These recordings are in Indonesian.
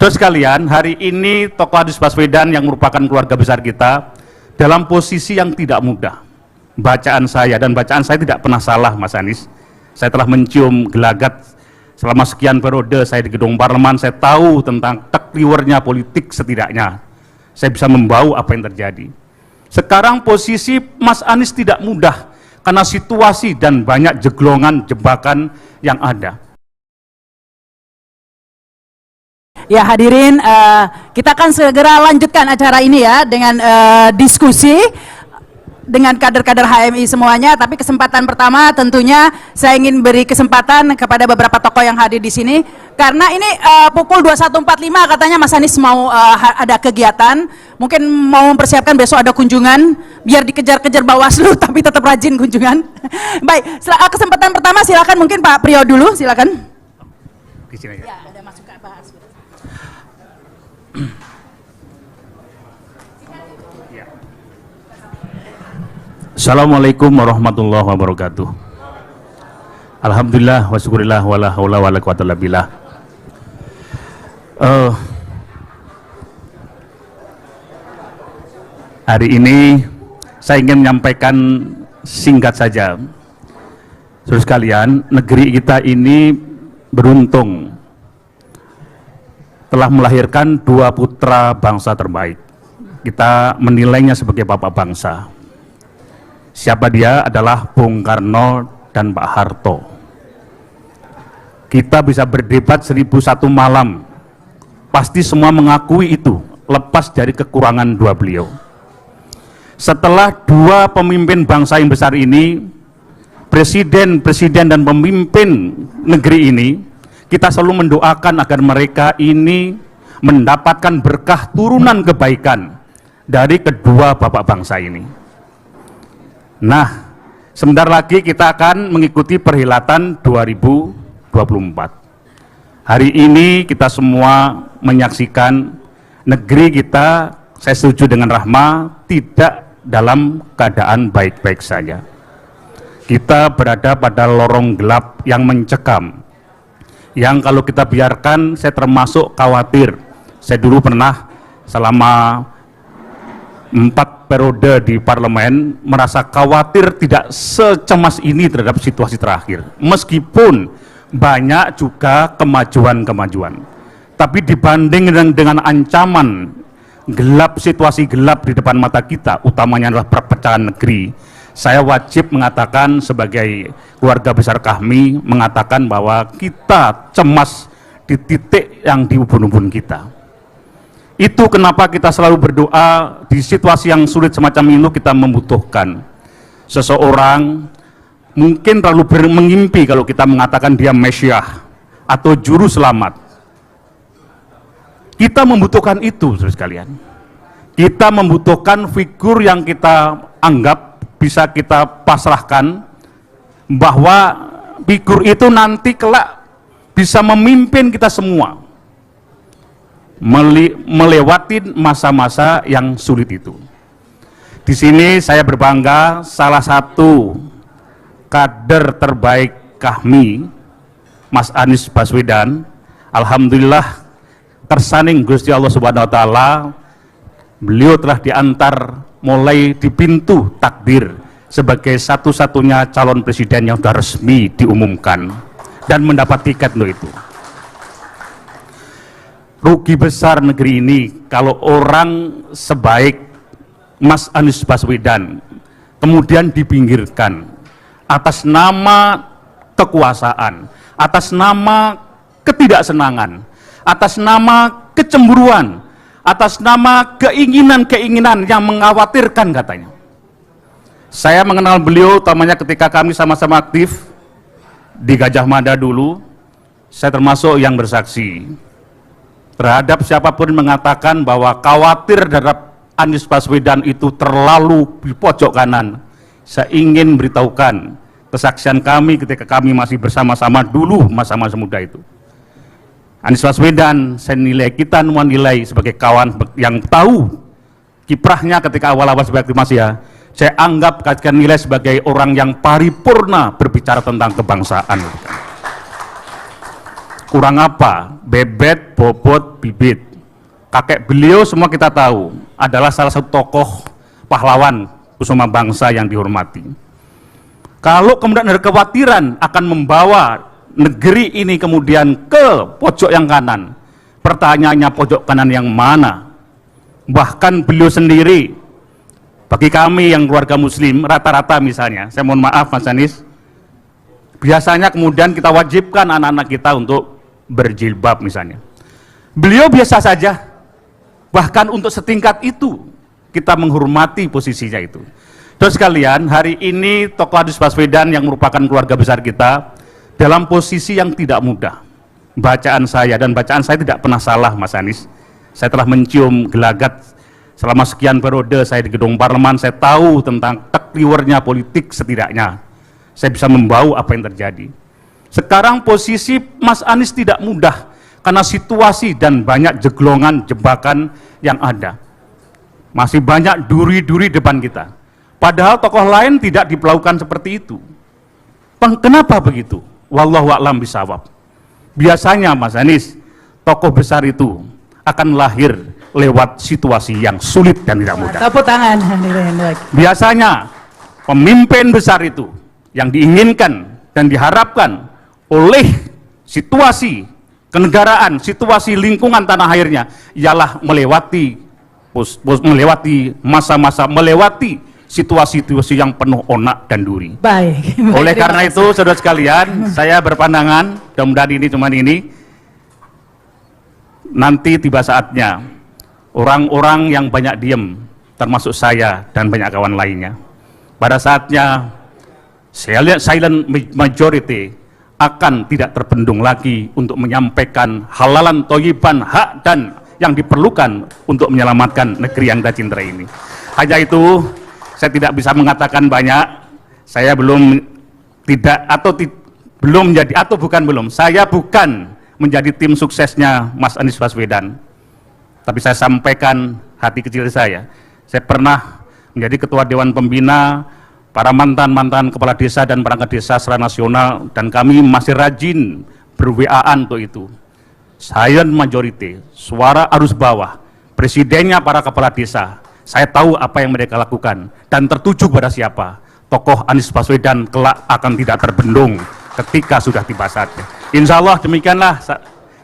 Saudara sekalian, hari ini tokoh Anies Baswedan yang merupakan keluarga besar kita dalam posisi yang tidak mudah. Bacaan saya tidak pernah salah, Mas Anies. Saya telah mencium gelagat selama sekian periode saya di gedung parlemen. Saya tahu tentang tekliwernya politik setidaknya. Saya bisa membau apa yang terjadi. Sekarang posisi Mas Anies tidak mudah karena situasi dan banyak jeglongan jebakan yang ada. Ya hadirin, kita akan segera lanjutkan acara ini ya dengan diskusi dengan kader-kader HMI semuanya. Tapi kesempatan pertama tentunya saya ingin beri kesempatan kepada beberapa tokoh yang hadir di sini karena ini pukul 21.45 katanya Mas Anies mau ada kegiatan, mungkin mau mempersiapkan besok ada kunjungan biar dikejar-kejar Bawaslu tapi tetap rajin kunjungan. Baik, kesempatan pertama silakan, mungkin Pak Priyo dulu, silakan. Di sini ya. Ya, ada masuk ke bahas. Assalamualaikum warahmatullahi wabarakatuh. Alhamdulillah wa syukurillah wa la haula wa la quwwata illa billah. Hari ini saya ingin menyampaikan singkat saja. Saudara sekalian, negeri kita ini beruntung telah melahirkan dua putra bangsa terbaik. Kita menilainya sebagai bapak bangsa. Siapa dia? Adalah Bung Karno dan Pak Harto. Kita bisa berdebat 1001 malam, pasti semua mengakui itu, lepas dari kekurangan dua beliau. Setelah dua pemimpin bangsa yang besar ini, presiden dan pemimpin negeri ini, kita selalu mendoakan agar mereka ini mendapatkan berkah turunan kebaikan dari kedua bapak bangsa ini. Nah, sebentar lagi kita akan mengikuti perhelatan 2024. Hari ini kita semua menyaksikan negeri kita, saya setuju dengan Rahma, tidak dalam keadaan baik-baik saja. Kita berada pada lorong gelap yang mencekam, yang kalau kita biarkan, saya termasuk khawatir. Saya dulu pernah selama 4 periode di parlemen merasa khawatir tidak secemas ini terhadap situasi terakhir. Meskipun banyak juga kemajuan-kemajuan, tapi dibanding dengan ancaman gelap, situasi gelap di depan mata kita, utamanya adalah perpecahan negeri, saya wajib mengatakan sebagai keluarga besar kami, mengatakan bahwa kita cemas di titik yang di ubun-ubun kita. Itu kenapa kita selalu berdoa di situasi yang sulit semacam ini. Kita membutuhkan seseorang, mungkin terlalu mengimpi kalau kita mengatakan dia Mesias atau juru selamat. Kita membutuhkan itu, saudara sekalian. Kita membutuhkan figur yang kita anggap bisa kita pasrahkan, bahwa figur itu nanti kelak bisa memimpin kita semua melewati masa-masa yang sulit itu. Di sini saya berbangga, salah satu kader terbaik kami, Mas Anies Baswedan, alhamdulillah tersaning Gusti Allah Subhanahu wa taala, beliau telah diantar mulai di pintu takdir sebagai satu-satunya calon presiden yang sudah resmi diumumkan dan mendapat tiket untuk itu. Rugi besar negeri ini kalau orang sebaik Mas Anies Baswedan kemudian dipinggirkan atas nama kekuasaan, atas nama ketidaksenangan, atas nama kecemburuan, atas nama keinginan-keinginan yang mengkhawatirkan katanya. Saya mengenal beliau utamanya ketika kami sama-sama aktif di Gajah Mada dulu. Saya termasuk yang bersaksi terhadap siapapun mengatakan bahwa khawatir terhadap Anies Baswedan itu terlalu di pojok kanan. Saya ingin beritahukan kesaksian kami ketika kami masih bersama-sama dulu masa-masa muda itu. Anies Baswedan, saya nilai, kita menilai sebagai kawan yang tahu kiprahnya ketika awal-awal sebagai aktivis ya. Saya anggap kita nilai sebagai orang yang paripurna berbicara tentang kebangsaan. kurang apa? Bebet, bobot, bibit. Kakek beliau semua kita tahu adalah salah satu tokoh pahlawan kusuma bangsa yang dihormati. Kalau kemudian ada kekhawatiran akan membawa negeri ini kemudian ke pojok yang kanan, pertanyaannya pojok kanan yang mana? Bahkan beliau sendiri, bagi kami yang keluarga muslim, rata-rata misalnya, saya mohon maaf Mas Anies, biasanya kemudian kita wajibkan anak-anak kita untuk berjilbab misalnya. Beliau biasa saja, bahkan untuk setingkat itu kita menghormati posisinya itu. Terus sekalian, hari ini tokoh Anies Baswedan yang merupakan keluarga besar kita dalam posisi yang tidak mudah. Bacaan saya tidak pernah salah Mas Anies. Saya telah mencium gelagat selama sekian periode saya di gedung parlemen, saya tahu tentang tekliwernya politik setidaknya. Saya bisa membau apa yang terjadi. Sekarang posisi Mas Anies tidak mudah karena situasi dan banyak jeglongan jebakan yang ada. Masih banyak duri-duri depan kita. Padahal tokoh lain tidak diperlakukan seperti itu. Kenapa begitu? Wallahu a'lam bishawab. Biasanya Mas Anies, tokoh besar itu akan lahir lewat situasi yang sulit dan tidak mudah. Tepuk tangan. Biasanya pemimpin besar itu yang diinginkan dan diharapkan oleh situasi kenegaraan, situasi lingkungan tanah airnya ialah melewati masa-masa, melewati situasi-situasi yang penuh onak dan duri. Baik. Oleh karena itu, saudara sekalian, saya berpandangan, mudah-mudahan ini cuma ini, nanti tiba saatnya orang-orang yang banyak diem, termasuk saya dan banyak kawan lainnya, pada saatnya silent majority akan tidak terbendung lagi untuk menyampaikan halalan toyiban, hak dan yang diperlukan untuk menyelamatkan negeri yang kita cintai ini. Hanya itu, saya tidak bisa mengatakan banyak. Saya belum saya bukan menjadi tim suksesnya Mas Anies Baswedan. Tapi saya sampaikan hati kecil saya. Saya pernah menjadi ketua Dewan Pembina para mantan-mantan kepala desa dan perangkat desa secara nasional, dan kami masih rajin ber-WA-an untuk itu. Silent majority, suara arus bawah, presidennya para kepala desa. Saya tahu apa yang mereka lakukan dan tertuju pada siapa. Tokoh Anies Baswedan kelak akan tidak terbendung ketika sudah tiba saatnya. Insya Allah demikianlah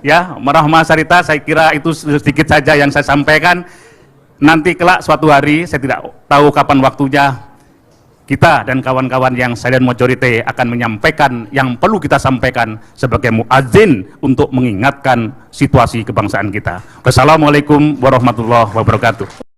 ya, Marahma Sarita, saya kira itu sedikit saja yang saya sampaikan. Nanti kelak suatu hari, saya tidak tahu kapan waktunya, kita dan kawan-kawan yang silent majority akan menyampaikan yang perlu kita sampaikan sebagai muadzin untuk mengingatkan situasi kebangsaan kita. Wassalamualaikum warahmatullahi wabarakatuh.